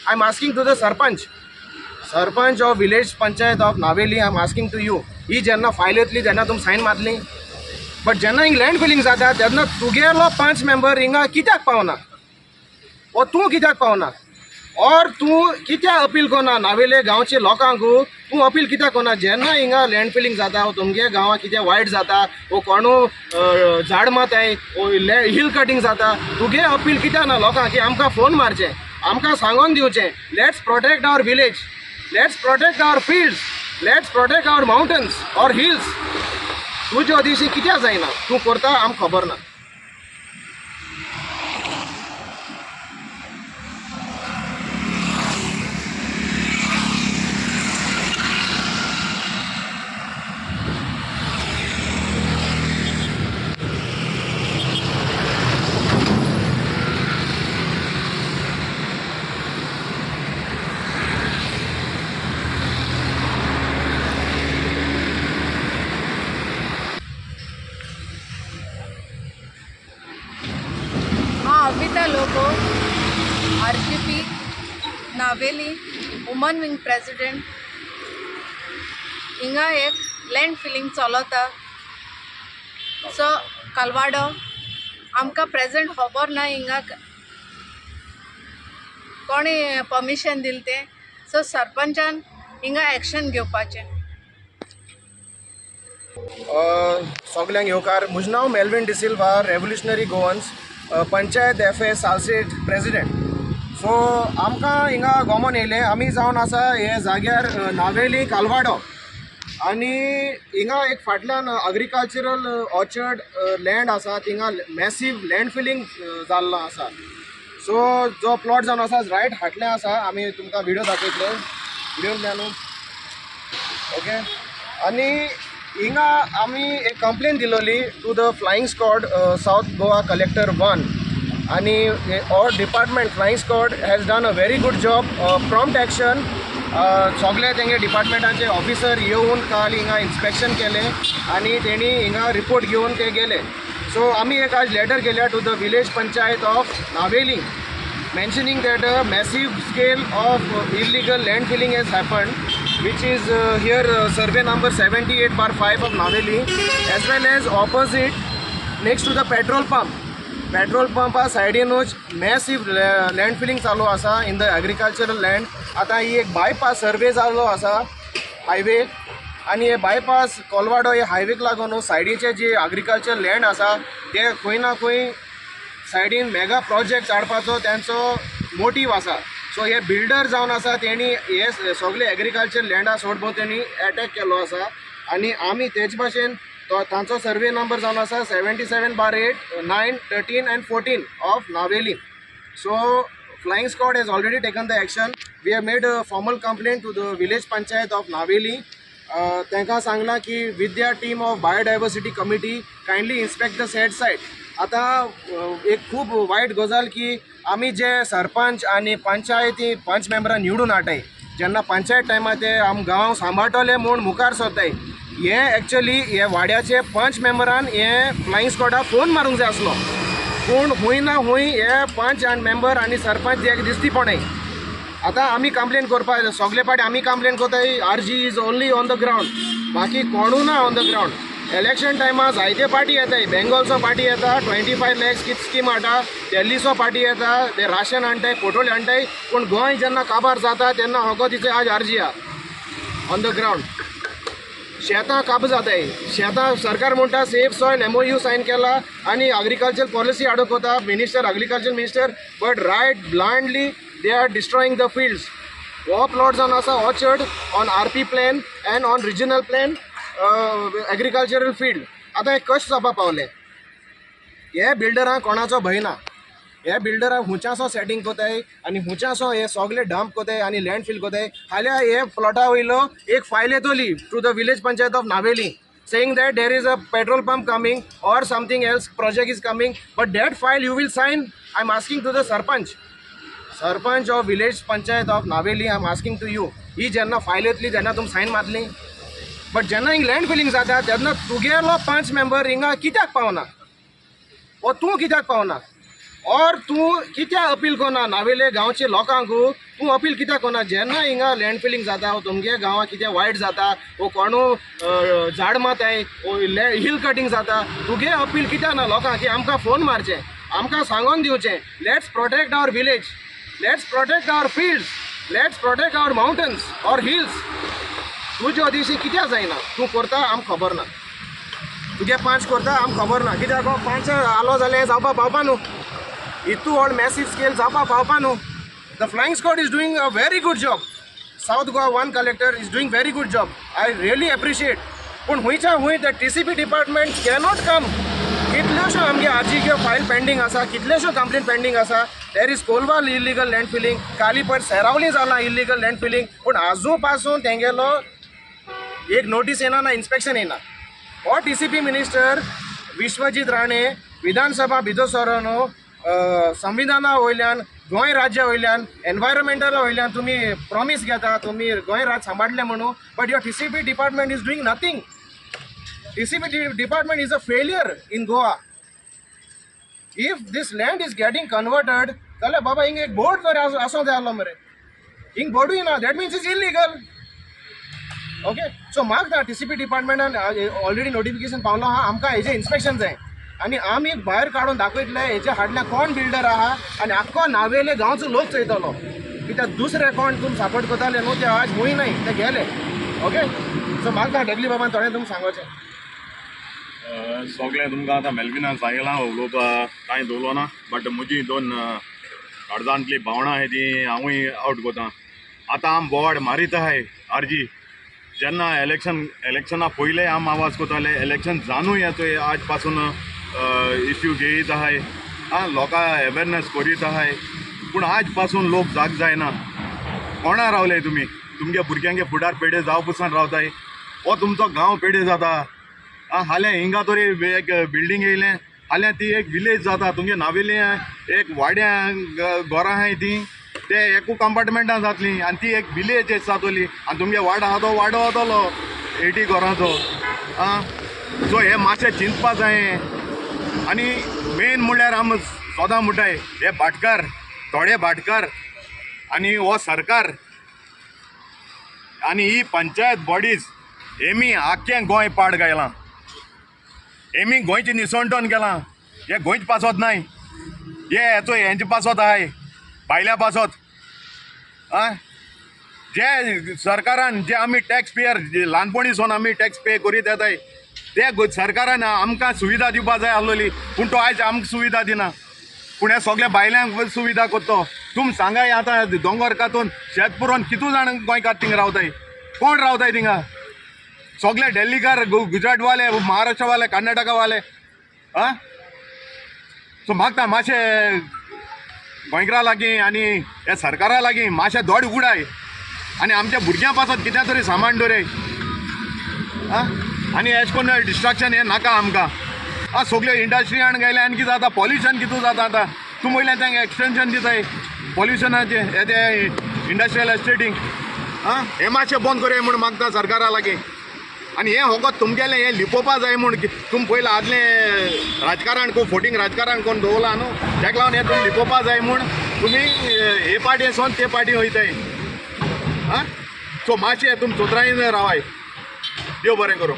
I am asking to the Sarpanch of village panchayat of Naveli. I am asking to you. ही जेन्ना file येतली तेन्ना तुम सायन मारली. But जेन्ना हिंग लँड फिलिंग जाता तेन्ना तुगेलो 5 मेंबर हिंगा कित्याक पावना? ओ तूं कित्याक पावना? और तूं कित्याक अपील कोना नावेले गांवचे लोकांक? तूं अपील कित्याक कोना? जेन्ना हिंगा लँड फिलिंग जाता वो तुमगे गांवां कितें वायट जाता वो कोणू झाड माताय वो हिल कटिंग जाता तुगे अपील कित्याक ना लोकांक की आमकां फोन मारचें आमकां सांगून दिवचें let's protect our village let's protect our fields let's protect our mountains और हिल्स. तुज्या दिशी कित्याक जायना? तूं करता आमकां खबर ना. अविता लोगो आरजीपी नावेली वुमन विंग प्रेसिडेंट हिंगा एक लँड फिलिंग चलता. सो कालवाडो आमकां प्रेजेंट खबर ना हिंगा कोणी परमिशन दिले ते. सो सरपंचान हिंगा एक्शन घेवपाचें. सगल्यांक येवकार. म्हजें नांव Melvin D'Silva revolutionary Goans panchayat FA Salcete president. So आमकां हिंगा गोमोन येयलें आमी जावन आसा हे जाग्यार नावेली कालवाडो आनी हिंगा एक फाटल्यान एग्रीकल्चरल ऑर्चर्ड लँड आसा थिंगा मॅसीव लँड फिलिंग जाल्लो आसा. सो जो प्लॉट जावन आसा रायट फाटल्यान आसा. आमी तुमकां व्हिडिओ दाखयतले. व्हिडिओ द्या न्हू. ओके. आनी हिंगा आमी एक कंप्लेन दिलोली to the flying squad south Goa collector 1 आनी or department flying squad has done a very good job prompt action. सगळे तेंगे डिपार्टमेंटाचे ऑफिसर येवन काल हिंगा इन्स्पेक्शन केलें आनी तेणी हिंगा रिपोर्ट घेवन ते गेले. सो आमी एक आज लेटर केल्या to the village panchayat of Navelim mentioning that a massive scale of illegal land filling has happened, which is here survey number 78/5 of Naveli, as well as opposite next to the petrol pump साइडीनूच massive land filling चालू आसा in the agricultural land. आता ही एक bypass सर्वे जाल्लो आसा highway आनी हे bypass कोलवाडो हे हायवेक लागून सायडीचे जे एग्रीकल्चर लँड आसा ते खंय ना खंय सायडीन मेगा प्रोजेक्ट हाडपाचो त्यांचो मोटीव आसा. सो हे बिल्डर जावन आसा तेणी हे सगळे एग्रीकल्चर लँडा सोडून तेणी अटॅक केलो आसा आनी आमी तेच भाशेन तांचो सर्वे नंबर जावन आसा 77/8, 9, 13 and 14 of Navelim. So flying squad has already taken the action. We have made a formal complaint to the village panchayat of Naveli. तांकां सांगलां की with their team of biodiversity committee kindly inspect the said site. आता एक खूब वायट गजाल की आमी जे सरपंच आनी पंचायती 5 मेंबरां निवडून हाडटाय जेन्ना पंचायत टायमार ते आम गांव सांबाळटले म्हूण मुखार सरताय हे एक्चुअली हे वाड्याचे 5 मेंबरान हे फ्लाइंग स्क्वॉडाक फोन मारूंक जाय आसलो पूण हूंय ना हूंय हे 5 मेंबर आनी सरपंच ते दिसती पडनाय. आतां आमी कंप्लेन करपा सगळे पाटी आमी कंप्लेन कोताय. RG is only on the ground बाकी कोणू ना ऑन द ग्राउंड. इलेक्शन टायमार जायते पार्टी येताय. बेंगॉलचो पार्टी येता 25 lakhs कित स्कीम हाडटा. दिल्लीचो पार्टी येता ते राशन हाडटाय पोटोल हाडटाय पूण गोंय जेन्ना काबार जाता तेन्ना होको तिचे आज RG ऑन द ग्राउंड. शेतां काब जाताय. शेतां सरकार म्हणटा सेफ सॉयल MOU सायन केला आनी एग्रीकल्चर पॉलिसी हाडूंक कोता minister agriculture minister but right blindly they are destroying the fields. हो प्लॉट जावन आसा orchard on RP plan and on regional plan agricultural field. आतां हे कशें जावपा पावले? हे बिल्डरांक कोणाचो भंय ना. हे बिल्डरांक हुंचासो सेटिंग कोताय आनी हुंचासो हे सगळे डंप कोताय आनी लँड फील कोताय. हाल्या हे प्लॉटा वयलो एक फायल येतली to the village panchayat of Navelim saying that there is a petrol pump coming or something else project is coming, but that file you will sign. I'm asking to the Sarpanch of village panchayat of Naveli. I'm asking to you. ही जेन्ना file येतली तेन्ना तुम सायन मारली. But जेन्ना हिंग land feeling जाता तेन्ना तुगेलो 5 मेंबर हिंगा कित्याक पावना? ओ तूं कित्याक पावना? और तूं कित्या अपील कोना नावेले गांवचे लोकांक तूं अपील कित्याक कोना जेन्ना हिंगा लँड फिलिंग जाता वो तुमगे गांवां कितें वायट जाता वो कोणू झाड माताय वो हिल कटींग जाता तुगे अपील कित्याक ना लोकांक की आमकां फोन मारचें आमकां सांगून दिवचें let's protect our village let's protect our fields let's protect our mountains और हिल्स तुज्यो दिशी कित्याक जायना तूं करता आमकां खबर ना तुगे 5 करता आमकां खबर ना कित्याक 5 आलो जाल्यार जावपा पावपा न्हू इतू व्हड मॅसीव स्केल जावपा पावपा न्हू the flying squad is doing a very good job south Goa 1 collector is doing very good job I really appreciate पूण हुंयच्या हुंय the TCP department cannot come कितल्योश्यो आमगे आरजीक्यो फायल पेंडींग आसा कितल्योश्यो कंप्लेन पेंडींग आसा there is Colvale illegal land filling कालीपट सेरावली जाला इल्लीगल लँड फिलिंग पूण आजू पासून तेंगेलो एक नोटीस येना ना इन्स्पेक्शन येना हो TCP मिनिस्टर विश्वजीत राणे विधानसभा भितर सरोन संविधाना वयल्यान गोंय राज्या वयल्यान एनवायरमेंटला वयल्यान तुमी प्रॉमीस घेता तुमी गोंय राज्य सांबाळले म्हणून but your TCP department is doing nothing TCP department is a failure in Goa. If this land is getting converted, जाल्यार बाबा हिंग एक बोर्ड तर आसो जाय आसलो मरे हिंग बोर्डूय ना that means is illegal okay so म्हाका TCP डिपार्टमेंटान ऑलरेडी नोटिफिकेशन पावलो आहा आमकां हेजें इन्स्पेक्शन जाय आनी आमी भायर काडून दाखयतले हेजे हाडल्या कोण बिल्डर आहा आनी आख्खो नावेले गांवचो लोक चयतलो कित्याक दुसरे कोण तुमी सपोर्ट करताले न्हू ते आज हुंय नाय ते गेले ओके सो म्हाका डगली बाबान थोडें तुमकां सांगोचें सगळें तुमकां आतां मेल्विनान सांगलां उलोवपा कांय दवरलो ना बट म्हजी 2 अर्जांतली भावणां आहाय ती हांवूय आवट कोतां आतां आम बोवाड मारीत आहाय आरजी जेन्ना इलेक्शना पयले आम आवाज कोताले इलेक्शन जावनूय येतोय आज पासून इश्यू घेयत आहाय लोकां अवेरनेस करीत आहाय पूण आज पासून लोक जाग जायना कोणा रावले तुमी तुमगे भुरग्यांगे फुडार पेडे जाव पसून रावताय हो तुमचो गांव पेडे जाता हाल्या हिंगा तरी एक बिल्डींग येयलें हाल्या ती एक विलेज जाता तुमगे नावेली एक वाड्या घरां आहाय ती ते एकू कंपार्टमेंटां जातली आनी ती एक विलेज जातली आनी तुमगे वाडो आहा तो वाडो वतलो 80 घरांचो सो हे मातशें चिंतपा जाय आनी मेन म्हणल्यार आमी सदां म्हणटाय हे भाटकार थोडे भाटकार आनी हो सरकार आनी ही पंचायत बॉडीज हेमी आख्खें गोंय पाड गायलां हेमी गोंयचें निसवणटोन केलां हे गोंयच पासत नाय हेंचे पासत आहाय भायल्या पासत जे सरकारान जे आमी टॅक्स पेयर ल्हानपणीसून आमी टॅक्स पे करीत येताय ते सरकारान आमकां सुविधा दिवपा जाय आसलोली पूण तो आयज आमकां सुविधा दिना पूण हे सगळे भायल्यांक सुविधा करतो तुमी सांगाय आतां दोंगर कातून शेत पुरोवन कितू जाण गोंयकार थिंगा रावताय कोण रावताय थिंगा सगळे दिल्लीकार गुजरात वाले महाराष्ट्र वाले कर्नाटका वाले सो म्हाका मातशें गोंयकारा लागीं आनी हे सरकारा लागीं मातशें दोड उगडाय आनी आमच्या भुरग्यां पासत कितें तरी सामान दवराय आनी एश कोन्न डिस्ट्रक्शन हें नाका आमकां सगळ्यो इंडस्ट्रीयान गेले आनी कितें जाता पॉल्युशन कितू जाता आतां तूं वयल्यान तांकां एक्सटेंशन दिताय पॉल्युशनाचें हे ते इंडस्ट्रियल एस्टेटींग हें मातशें बंद करया म्हूण मागता सरकारा लागीं आनी हें होगोत तुमगेलें हें लिपोवपा जाय म्हूण तुमी पयलीं आदलें राजकारण कोण फोटींग राजकारण कोण दवरला न्हू तेका लागून हें तुमी लिपोवपा जाय म्हूण तुमी हे पार्टी सोन ते पार्टी वयताय सो मातशें तुमी सुत्रायन रावाय देव बरें करूं